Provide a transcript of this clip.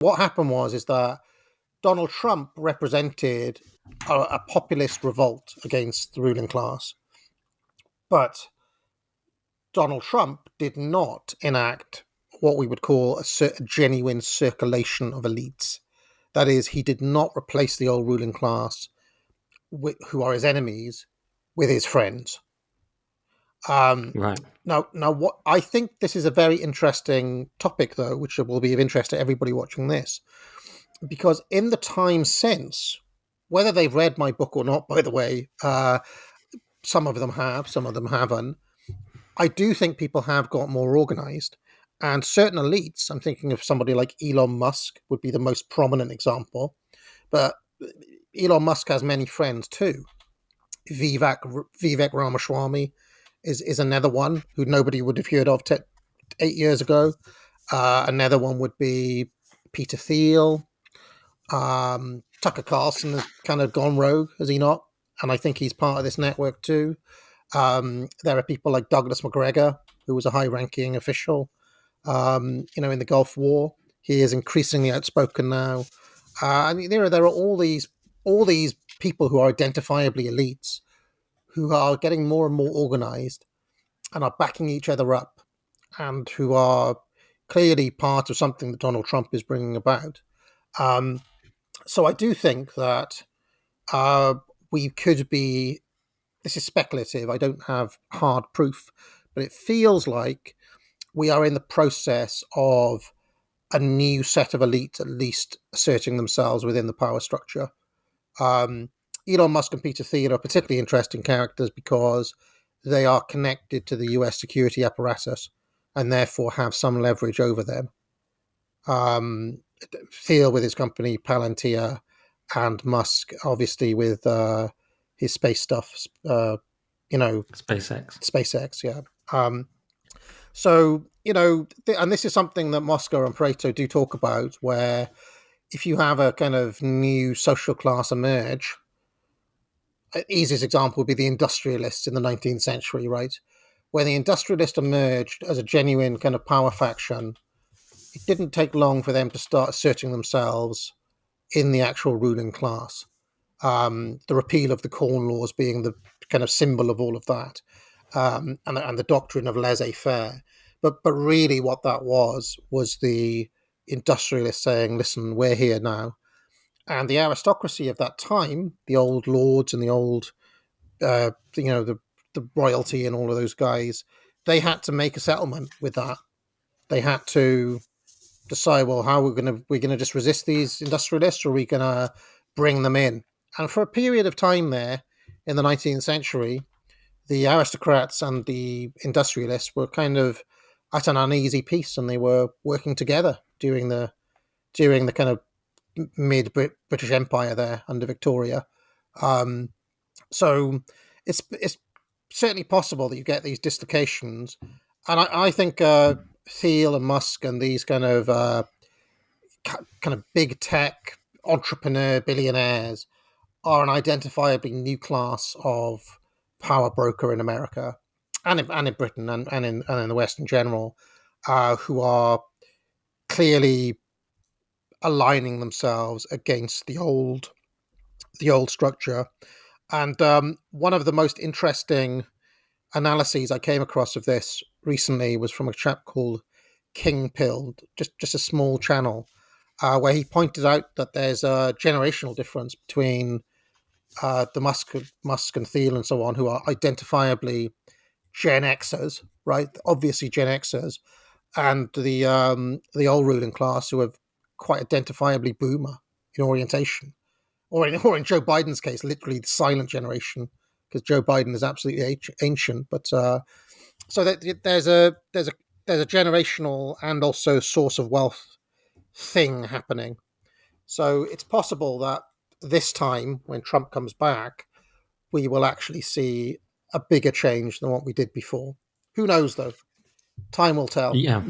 what happened is that Donald Trump represented a populist revolt against the ruling class, but Donald Trump did not enact what we would call a genuine circulation of elites. That is, he did not replace the old ruling class, who are his enemies, with his friends. Right. Now, what I think this is a very interesting topic, though, which will be of interest to everybody watching this, because in the time since, whether they've read my book or not, by the way, some of them have, some of them haven't. I do think people have got more organized, and certain elites. I'm thinking of somebody like Elon Musk would be the most prominent example, but Elon Musk has many friends too. Vivek Ramaswamy is another one who nobody would have heard of 8 years ago. Another one would be Peter Thiel. Tucker Carlson has kind of gone rogue, has he not? And I think he's part of this network too. There are people like Douglas McGregor, who was a high-ranking official, in the Gulf War. He is increasingly outspoken now. And there are all these people who are identifiably elites, who are getting more and more organized and are backing each other up, and who are clearly part of something that Donald Trump is bringing about. So I do think that we could be. This is speculative. I don't have hard proof, but it feels like we are in the process of a new set of elites, at least asserting themselves within the power structure. Elon Musk and Peter Thiel are particularly interesting characters because they are connected to the US security apparatus and therefore have some leverage over them. Thiel with his company Palantir, and Musk obviously with his space stuff, SpaceX, yeah. So, and this is something that Moscow and Pareto do talk about, where if you have a kind of new social class emerge, an easiest example would be the industrialists in the 19th century, right? When the industrialists emerged as a genuine kind of power faction, it didn't take long for them to start asserting themselves in the actual ruling class. The repeal of the Corn Laws being the kind of symbol of all of that, and the doctrine of laissez-faire. But really what that was the industrialists saying, listen, we're here now. And the aristocracy of that time, the old lords and the old, the royalty and all of those guys, they had to make a settlement with that. They had to decide, well, how we're gonna just resist these industrialists, or are we gonna bring them in? And for a period of time there in the 19th century, the aristocrats and the industrialists were kind of at an uneasy peace, and they were working together during the kind of mid British Empire there under Victoria. So it's certainly possible that you get these dislocations, and I think Thiel and Musk and these kind of big tech entrepreneur billionaires are an identifiably new class of power broker in America and in Britain and in the West in general, who are clearly aligning themselves against the old structure. And one of the most interesting analyses I came across of this recently was from a chap called King Pill, just a small channel, where he pointed out that there's a generational difference between the Musk and Thiel and so on, who are identifiably Gen Xers, right? Obviously Gen Xers, and the old ruling class, who are quite identifiably boomer in orientation, or in Joe Biden's case, literally the silent generation, because Joe Biden is absolutely ancient. But so that there's a generational and also source of wealth thing happening. So it's possible that this time, when Trump comes back, we will actually see a bigger change than what we did before. Who knows, though? Time will tell. Yeah.